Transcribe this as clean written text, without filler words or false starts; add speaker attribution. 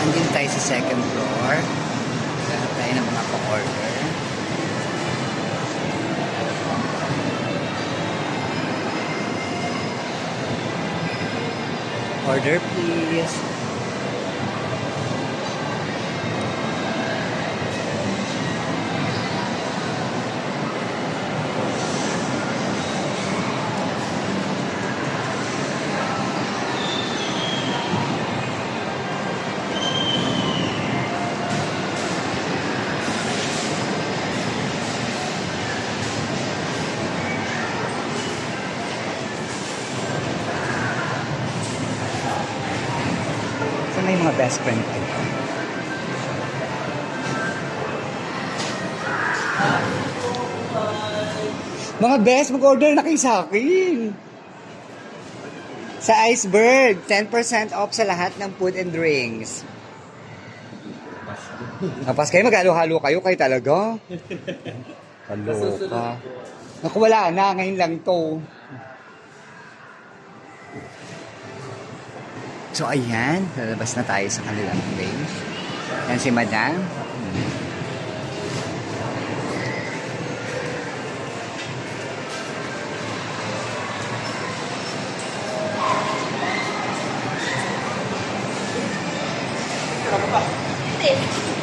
Speaker 1: Andin tayo sa second floor. Lahat tayo ng mga pa-order. Order please. Saan na yung mga best friend ko? Mga best, mag-order na kayo sa akin. Sa Iceberg, 10% off sa lahat ng food and drinks. Napas kayo, mag-halo-halo kayo talaga. Kaloka. Naku, wala na, ngayon lang to. So, ayan. Lalabas na tayo sa kanilang place. Yan si Madam.
Speaker 2: Hindi.